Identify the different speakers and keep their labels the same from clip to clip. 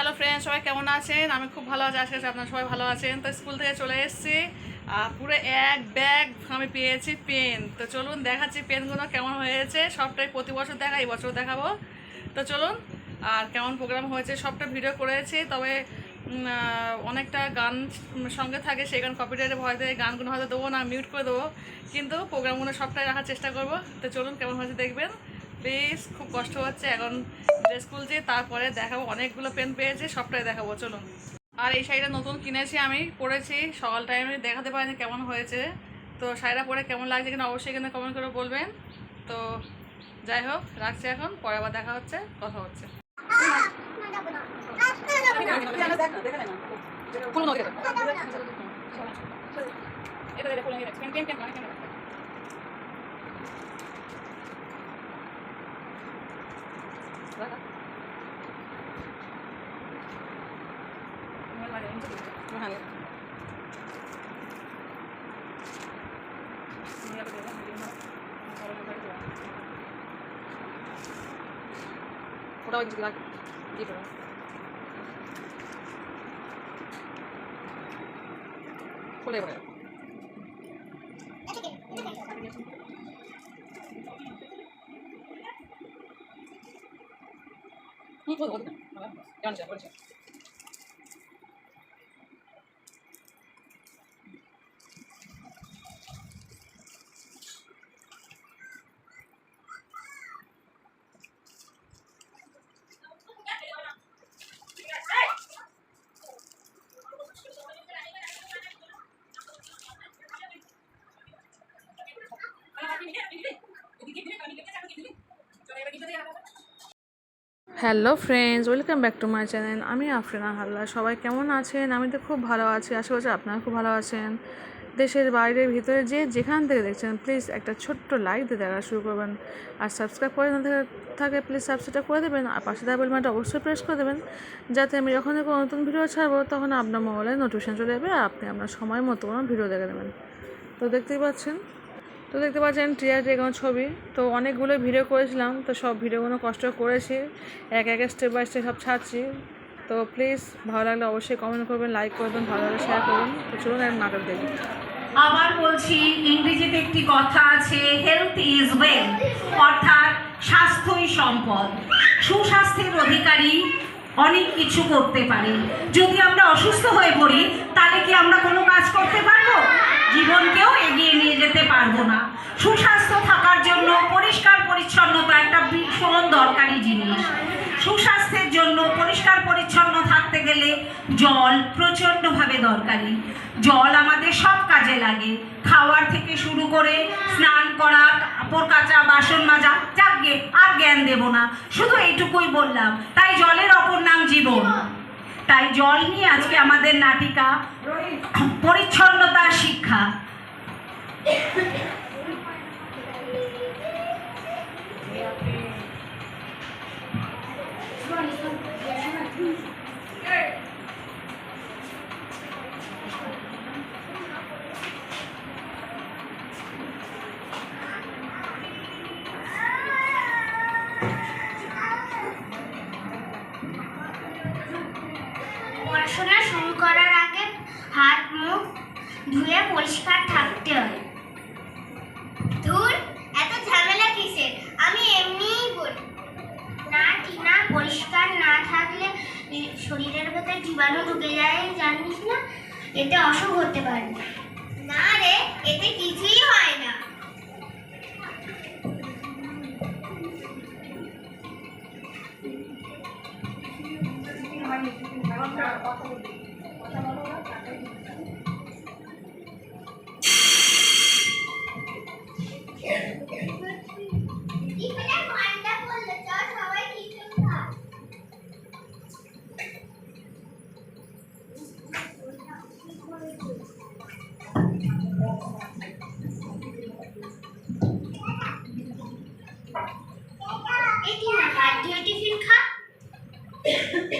Speaker 1: Hello friend, সবাই কেমন আছেন? আমি খুব ভালো আছি, আজকে আপনারা সবাই ভালো আছেন। তো স্কুল থেকে চলে এসেছি, পুরো এক ব্যাগ আমি পেয়েছি পেন। তো চলুন দেখাচ্ছি পেনগুলো কেমন হয়েছে। সবটাই প্রতি বছর দেখাই, এই বছর দেখাবো। তো চলুন, আর কেমন প্রোগ্রাম হয়েছে সবটা ভিডিও করেছি। তবে অনেকটা গান সঙ্গে থাকে, সেই গান কপিরাইটের ভয় থেকে গানগুলো হয়তো দেবো না, মিউট করে দেবো, কিন্তু প্রোগ্রামগুলো সবটাই রাখার চেষ্টা করব। তো চলুন কেমন হয়েছে দেখবেন প্লিজ। খুব কষ্ট হচ্ছে, এখন ড্রেস খুলছি, তারপরে দেখাবো। অনেকগুলো পেন পেয়েছি, সবটাই দেখাবো, চলুন। আর এই শাড়িটা নতুন কিনেছি, আমি পরেছি সকাল টাইমে, দেখাতে পারিনি কেমন হয়েছে। তো শাড়িটা পরে কেমন লাগছে কিনা অবশ্যই এখানে কমেন্ট করে বলবেন। তো যাই হোক, রাখছি এখন, পরে আবার দেখা হচ্ছে, কথা হচ্ছে। ওটাও কিছু লাগে দিয়ে দেবো। খুলে এবারে কেমন আছে? Hello friends, welcome back to my channel. আমি আফরিনা হালদার। সবাই কেমন আছেন? আমি তো খুব ভালো আছি, আশা করছি আপনারা খুব ভালো আছেন। দেশের বাইরে ভিতরে যে যেখান থেকে দেখছেন প্লিজ একটা ছোট্ট লাইক দিয়ে দেখা শুরু করবেন। আর সাবস্ক্রাইব করে না থাকে প্লিজ সাবস্ক্রাইব করে দেবেন, আর পাশে দেওয়া বেল বাটনটা অবশ্যই প্রেস করে দেবেন, যাতে আমি যখন কোনো নতুন ভিডিও ছাড়বো তখন আপনার মোবাইলে নোটিফিকেশন চলে যাবে, আর আপনি আপনার সময় মতো কোনো ভিডিও দেখে নেবেন। তো দেখতে পাচ্ছেন টিয়ার ড্রাগন ছবি। তো অনেকগুলো ভিডিও করেছিলাম, তো সব ভিডিওগুলো কষ্ট করেছি, এক স্টেপ বাই স্টেপ সব ছাড়ছি। তো প্লিজ ভালো লাগলে অবশ্যই কমেন্ট করবেন, লাইক করবেন, ভালো লাগলে শেয়ার করবেন। তো চলুন এক নাটক দেখি।
Speaker 2: আবার বলছি, ইংরেজিতে একটি কথা আছে, হেলথ ইজ ওয়েলথ, অর্থাৎ স্বাস্থ্যই সম্পদ। সুস্বাস্থ্যের অধিকারী অনেক কিছু করতে পারে। যদি আমরা অসুস্থ হয়ে পড়ি, তাহলে কি আমরা কোনো কাজ করতে পারবো? জীবনকেও এগিয়ে নিয়ে যেতে পারবো না। সুস্বাস্থ্য থাকার জন্য পরিষ্কার পরিচ্ছন্নতা একটা ভীষণ দরকারি জিনিস। সুস্বাস্থ্যের জন্য পরিষ্কার পরিচ্ছন্ন থাকতে গেলে জল প্রচণ্ডভাবে দরকারি। জল আমাদের সব কাজে লাগে, খাওয়ার থেকে শুরু করে স্নান করা, কাপড় কাচা, বাসন মাজা। যাকে আর জ্ঞান দেব না, শুধু এইটুকুই বললাম। তাই জলের অপর নাম জীবন। তাই জল নিয়ে আজকে আমাদের নাটিকা পরিচ্ছন্নতার শিক্ষা।
Speaker 3: পড়াশোনা শুরু করার আগে হাত মুখ ধুয়ে পরিষ্কার থাকতে হয়। ধুর, এত ঝামেলা কিসের? আমি এমনিই বলি। না টিনা, পরিষ্কার না থাকলে শরীরের ভেতর জীবাণু ঢুকে যায়, জানিস না? এতে অসুখ হতে পারে। না রে, এতে কিছুই হয় না।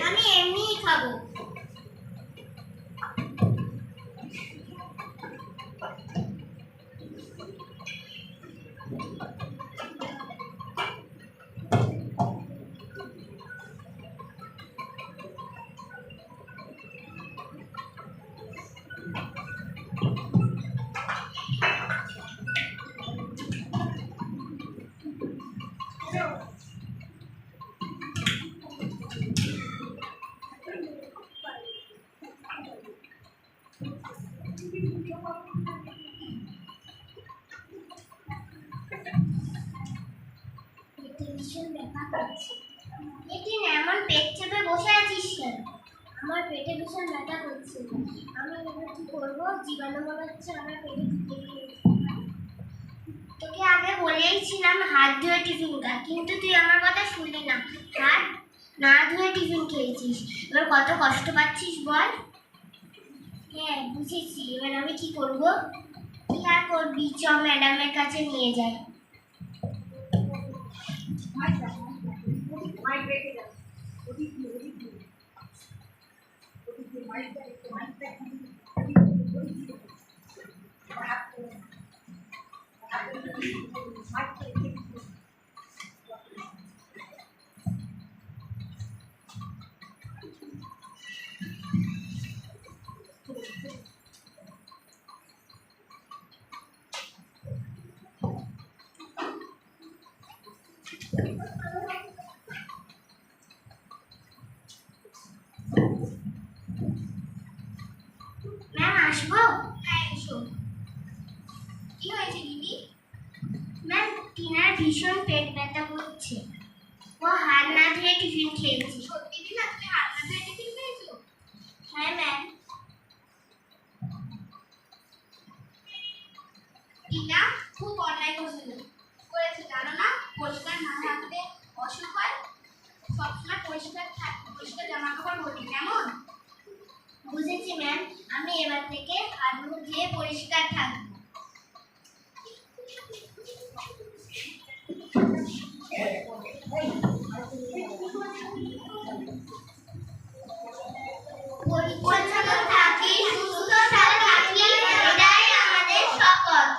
Speaker 3: আমি এমনিই খাবো। আমার পেটে ভীষণ ব্যথা করছে। আমি এবার কি করবো? জীবাণু মনে হচ্ছে আমার পেটে ঢুকে গিয়েছে। তোকে আগে বলেইছিলাম হাত ধুয়ে টিফিন খা, কিন্তু তুই আমার কথা শুনলি না। হাত না ধুয়ে টিফিন খেয়েছিস। এবার কত কষ্ট পাচ্ছিস বল? হ্যাঁ বুঝেছি, এবার আমি কি করব? কি আর করবি, চ ম্যাডামের কাছে নিয়ে যাই। ম্যাম আসবো? হ্যাঁ এসো। কি হয়েছে দিদি? ম্যাম টিনার ভীষণ পেট ব্যথা করছে। ও হাত না ধুয়ে টিফিন খেয়েছে। সত্যি টিনা, তুমি হাত না ধুয়ে টিফিন খেয়েছো? হ্যাঁ ম্যাম। টিনা খুব অন্যায় করেছে জানো না? পরিষ্কার না থাকলে অসুখ হয়। সবসময় পরিষ্কার জামা কাপড় পরবি, কেমন? বুঝেছি ম্যাম, আমি এবার থেকে হাত মুখ ধুয়ে পরিষ্কার থাকবো। পরিচ্ছন্ন থাকি, সুস্থ থাকি, এটাই আমাদের শপথ।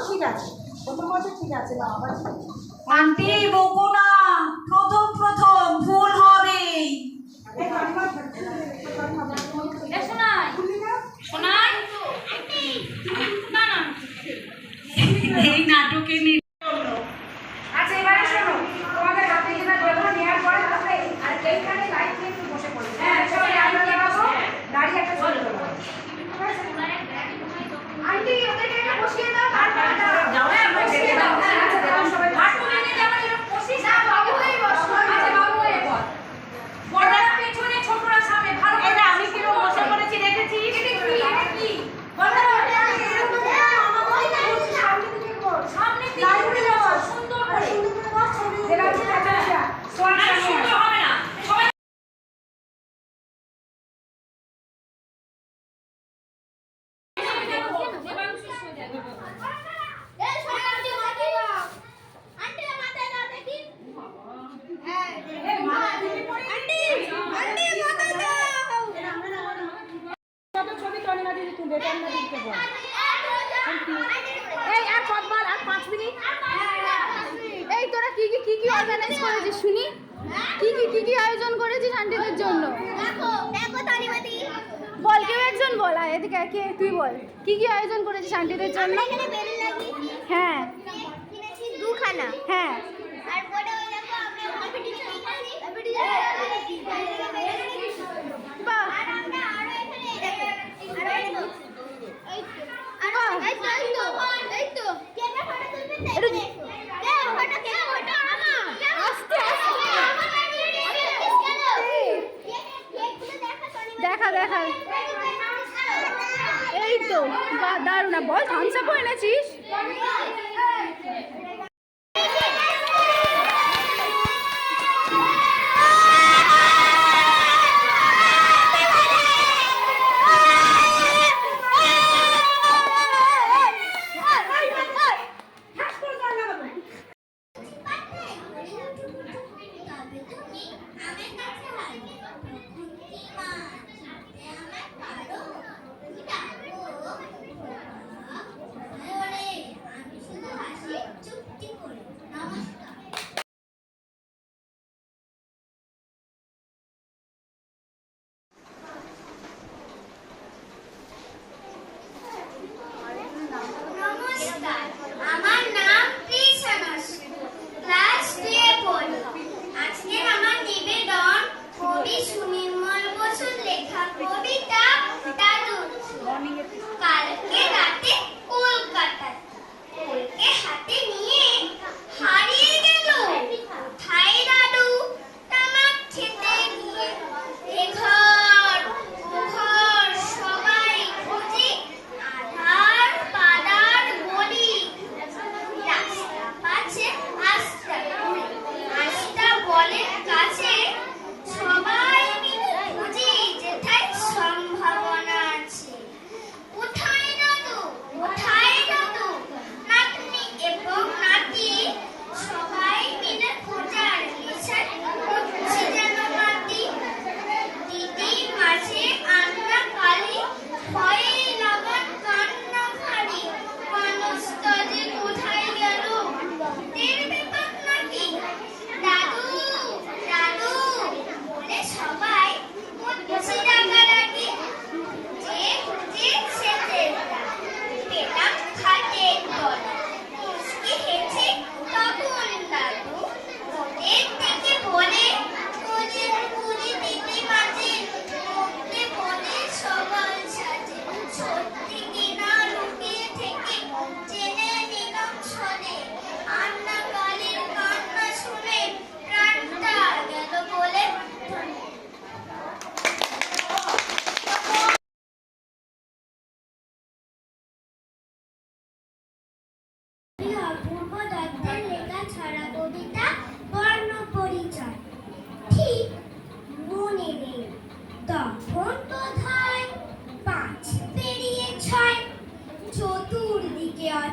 Speaker 4: ঠিক আছে, প্রথম বছর ঠিক আছে না আবার
Speaker 2: আন্টি বকো না, প্রথম ভুল হবে। এই নাটকে
Speaker 4: আচ্ছা এবারে শোনো, তোমাদের হাতে যেটা দেবো নেওয়ার পরে তাহলে আর এইখানে লাইট নিয়ে একটু বসে পড়বে। হ্যাঁ সবাই লাইট নিয়ে বসো, দাঁড়িয়ে একটা ছবি তোলো। আন্টি ওদেরকে একটা বসিয়ে দাও, তারপরে যাও। হ্যাঁ বসিয়ে দাও। আচ্ছা দাও সবাই হাত তুলে নিয়ে যেমন এরকম বসিস না, বাবু হয়ে বসো। আচ্ছা বাবু হয়ে বস। বড়রা পেছনে, ছোটরা সামনে। ভালো করে আমি কিরকম বসে পড়েছি দেখেছিস? এটা কি বলো? সামনে দিকে বস, সুন্দর করে বস। দেবাংশী আচ্ছা আচ্ছা সোয়ান সুন্দর হবে না সবাই। ছবি টনিনা দিদি তুলবে, টনিনা দিদিকে বল। এই আর কতবার, আর 5 মিনিট।
Speaker 5: এই তোরা কি অর্গানাইজ করেছিস শুনি? কি আয়োজন করেছিস আন্টিদের জন্য? বল, কেউ একজন বল। এদিকে কে, তুই বল কি আয়োজন করেছিস আন্টিদের জন্য? হ্যাঁ
Speaker 3: দুখানা।
Speaker 5: হ্যাঁ
Speaker 3: তারপরে ওই দেখো আমরা কম্পিটিশন করছি।
Speaker 5: বাহ,
Speaker 3: আর আমরা আরো এখানে এই তো কেনা ফটো তুলবেন না? কে ফটো আমার
Speaker 5: আস্তে আস্তে দেখা। এই তো বাহ, দারুণ। বল, থামস আপও এনেছিস?
Speaker 3: আমি শুধু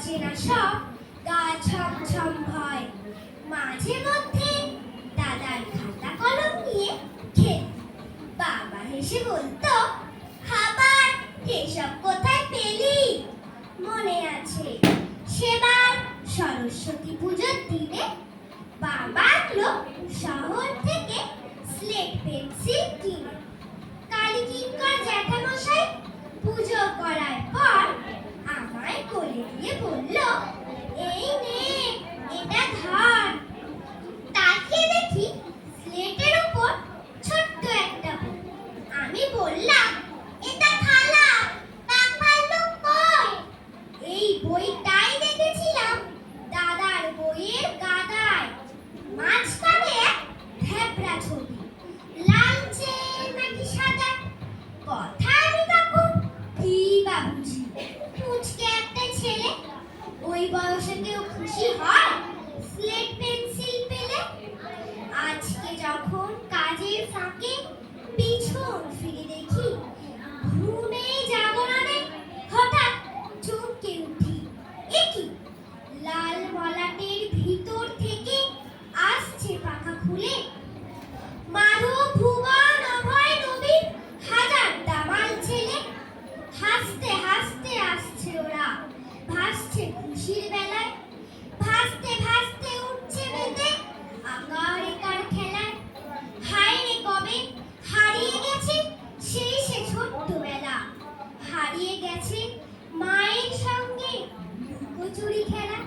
Speaker 3: অচেনা সব গা ছমছম ভয় মাঝে মধ্যে দাদার খাতা কলম নিয়ে খেত বাবা হেসে বলতো খাবার এসব কোথায় পেলি মনে আছে সেবার সরস্বতী পুজোর দিনে বাবা আনলো শহর থেকে স্লেট পেন্সিল কিনে কালী কিঙ্কর জ্যাঠামশাই পুজো করার পর আমায় কোলে দিয়ে বলল এই নে এটা ধর তাকিয়ে দেখি স্লেটের উপর ছোট্ট একটা বই আমি বললাম এটা থালা কাক ভাল্লুক কই এই বইটাই দেখেছিলাম দাদার বইয়ের গাদায় মাঝখানে এক ধেবড়া ছবি লালচে নাকি সাদা কথা আমি তখন কি বা বুঝি পুচকে একটা ছেলে ওই বয়সে কেউ খুশি হয় স্লেট পেন্সিল পেলে আজকে যখন কাজের ফাঁকে পিছন ফিরে দেখি ঘুমে জাগরণে হঠাৎ চমকে উঠি এ কি লাল মলাটের ভিতর থেকে আসছে পাখা খুলে মাধব ভুবন অভয় নবীন হাজার দামাল ছেলে হাসতে হাসতে আসছে ওরা ভাসছে খুশির বেলায় ভাসতে ভাসতে উঠছে মেতে আকার একার খেলায় হায় রে কবে হারিয়ে গেছে সেই সে ছোট্টবেলা হারিয়ে গেছে মায়ের সঙ্গে লুকোচুরি খেলা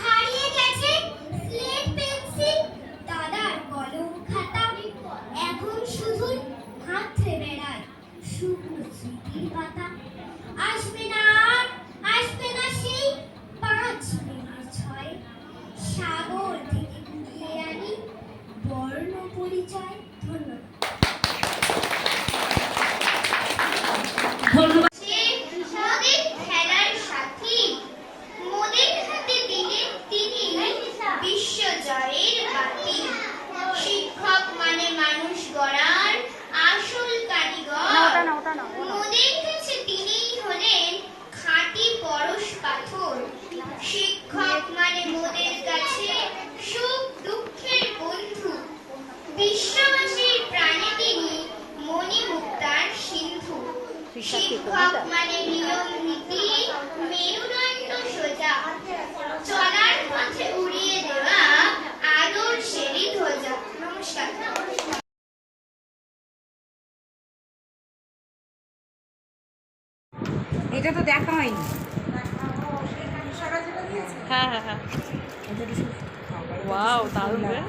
Speaker 3: হারিয়ে গেছে স্লেট পেন্সিল দাদার কলম খাতা এখন শুধু হাতড়ে বেড়ায় শুকনো স্মৃতির পাতা আসবে না আর আসবে না সেই 5 মিনিট 6 সাগর থেকে কুড়িয়ে আনি বর্ণ পরিচয় ধন্যবাদ
Speaker 2: ধন্যবাদ
Speaker 3: মোদের খেলার সাথী মোদের হাতে দিলে তিনি বিশ্ব জয়ের বাতি শিক্ষক মানে মানুষ গড়ার আসল কারিগর মোদের কাছে তিনিই হলেন খাঁটি পরশ পাথর শিক্ষক মানে মোদের কাছে সুখ দুঃখের বন্ধু বিশ্ববাসীর প্রাণে তিনি মণিমুক্তার সিন্ধু শিক্ষক মানে নিয়ম নীতি মেরুদণ্ড সোজা চলার পথে উড়িয়ে দেওয়া আদর্শেরই ধ্বজা নমস্কার
Speaker 4: এটা তো দেখা হয়নি
Speaker 1: হ্যাঁ হ্যাঁ হ্যাঁ ওয়াও দারুণ রে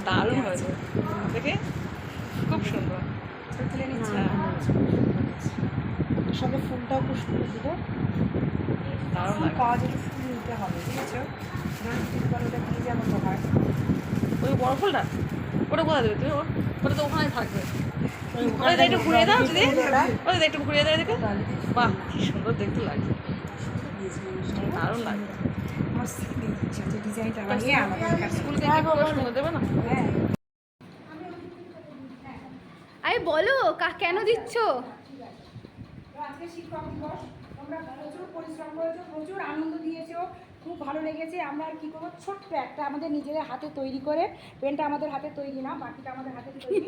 Speaker 1: দারুণ হয়েছে দেখে খুব সুন্দর হ্যাঁ
Speaker 6: সঙ্গে ফুলটাও খুব সুন্দর দিল
Speaker 1: দারুণ লাগে
Speaker 6: পাওয়া যেতে ফুল নিতে হবে বুঝেছো ওটা দিয়ে যেমন তো হয়
Speaker 1: ওই বড় ফুলটা ওটা কোথায় দেবে তুমি ওটা তো ওখানে থাকবে ওটা একটু ঘুরিয়ে দাও যদি ওটা একটু ঘুরিয়ে দাও দেখে বাহ কি সুন্দর দেখতে লাগছে দারুণ লাগছে
Speaker 6: আমার ডিজাইনটা বানিয়ে আমাদের
Speaker 1: স্কুল থেকে সুন্দর দেবে না
Speaker 6: হ্যাঁ
Speaker 5: আরে বলো কেন দিচ্ছ
Speaker 6: তো আজকে শিক্ষক দিবস তোমরা প্রচুর পরিশ্রম করেছো প্রচুর আনন্দ দিয়েছো খুব ভালো লেগেছে আমরা আর কি করবো ছোট্ট একটা আমাদের নিজেদের হাতে তৈরি করে পেনটা আমাদের হাতে তৈরি না বাকিটা আমাদের হাতে তৈরি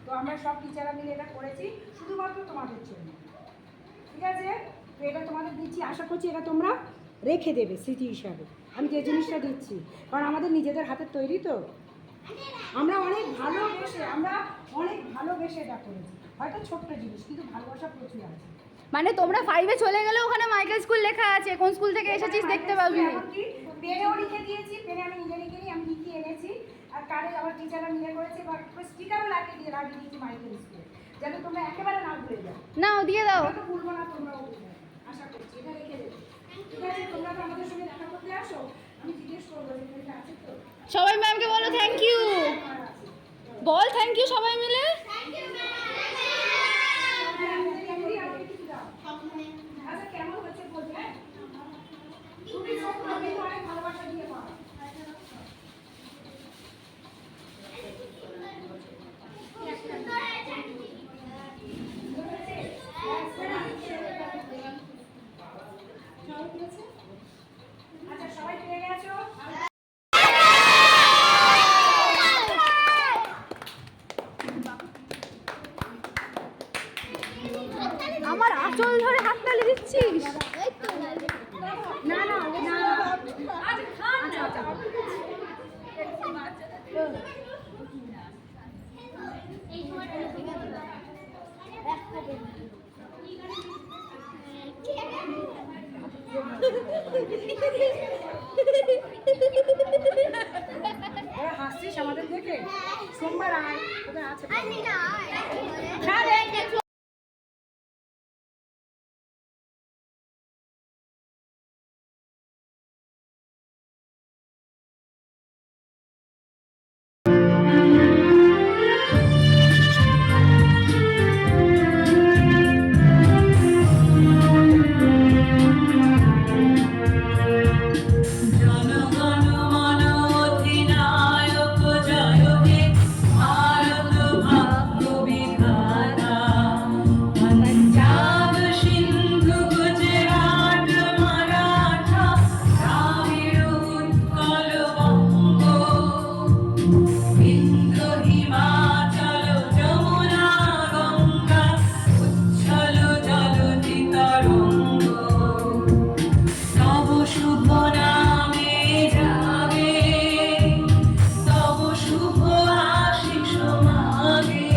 Speaker 6: তো আমরা সব টিচাররা মিলে এটা করেছি শুধুমাত্র তোমাদের জন্য ঠিক আছে তো এটা তোমাদের দিচ্ছি আশা করছি এটা তোমরা রেখে দেবে স্মৃতি হিসাবে আমি যে জিনিসটা দিচ্ছি কারণ আমাদের নিজেদের হাতের তৈরি তো আমরা অনেক ভালোবেসে এটা করেছি হয়তো ছোট্ট জিনিস কিন্তু ভালোবাসা প্রচুর আছে
Speaker 5: মানে তোমরা 5-এ চলে গেলে ওখানে মাইকেল স্কুল লেখা আছে কোন স্কুল থেকে এসেছিস দেখতে পাবি
Speaker 6: পেনেও লিখে দিয়েছি পেনে আমি নিজে লিখে আমি লিখিয়ে এনেছি আর কারে আমার টিচাররা মিলে করেছে বা স্টিকারও লাগিয়ে দিয়েছি মাইকেল স্কুলে যাতে তোমরা একেবারে না ভুলে যাও
Speaker 5: নাও দিয়ে দাও
Speaker 6: তো ভুলবো না তোমরাও ভুলবে না। আশা করছি এটা রেখে দেবে ঠিক আছে তোমরা তো আমাদের সঙ্গে দেখা করতে আসো আমি জিজ্ঞেস করবো যে এটা আছে তো
Speaker 5: সবাই ম্যামকে বলো থ্যাংক ইউ বল থ্যাংক ইউ সবাই মিলে
Speaker 6: আচ্ছা কেমন হচ্ছে বলবে খুবই অনেক ভালোবাসা দিয়ে পাওয়া
Speaker 5: আঁচল ধরে হাততালি দিচ্ছিস?
Speaker 6: না না না
Speaker 4: আজ খান না
Speaker 6: ওরা হাসছিস আমাদের দেখে? সোমবার আয়, ওদের আছে।
Speaker 7: জনগণ মন অধিনায়ক জয় হে ভারত ভাগ্য বিধাতা পঞ্জাব সিন্ধু গুজরাট মারাঠা দ্রাবিড় উৎকল বঙ্গ বিন্ধ্য হিমাচল যমুনা গঙ্গা উচ্ছল জলধি তরঙ্গ তব শুভ নামে যাবে তব শুভ আশিস মাগে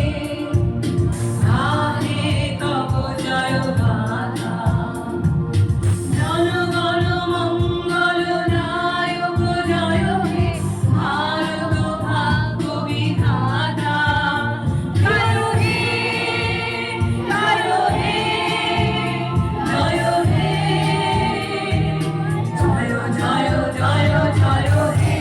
Speaker 7: আহে তব জয় গাথা জনগণ মঙ্গল নায়ক জয় হে ভারত ভাগ্য বিধাতা জয় হে জয় হে জয় হে জয় জয় জয় জয় হে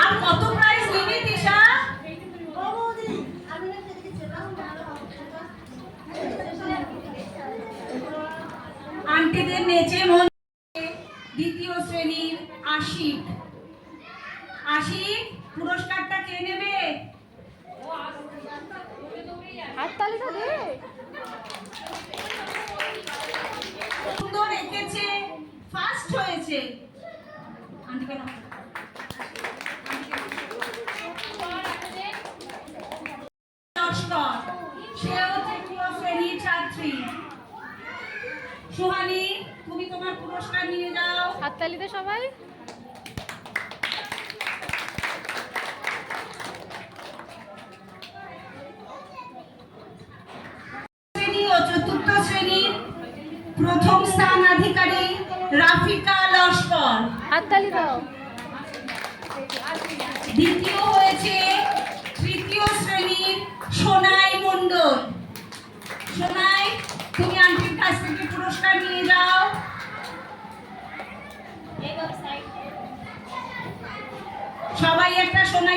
Speaker 2: আর কত প্রাইজ নিবি তিশা? আন্টিদের নেচে মন দ্বিতীয় শ্রেণীর আশিক। আশিক, পুরস্কারটা কে নেবে?
Speaker 5: হাততালিটা দে।
Speaker 2: সুন্দর এঁকেছে, ফার্স্ট হয়েছে। আন্টিকে নাও। নমস্কার, সেও তৃতীয় শ্রেণীর ছাত্রী। সুহানি, তুমি তোমার পুরস্কার নিয়ে যাও।
Speaker 5: হাততালিতে সবাই।
Speaker 2: শ্রেণী ও চতুর্থ শ্রেণীর প্রথম স্থান অধিকারী রাফিকা লস্কর।
Speaker 5: হাততালি দাও।
Speaker 2: দ্বিতীয় হয়েছে তৃতীয় শ্রেণীর সোনাই মণ্ডল। সোনাই, তুমি আন্টির কাছ থেকে পুরস্কার নিয়ে যাও। সবাই একটা সোনাই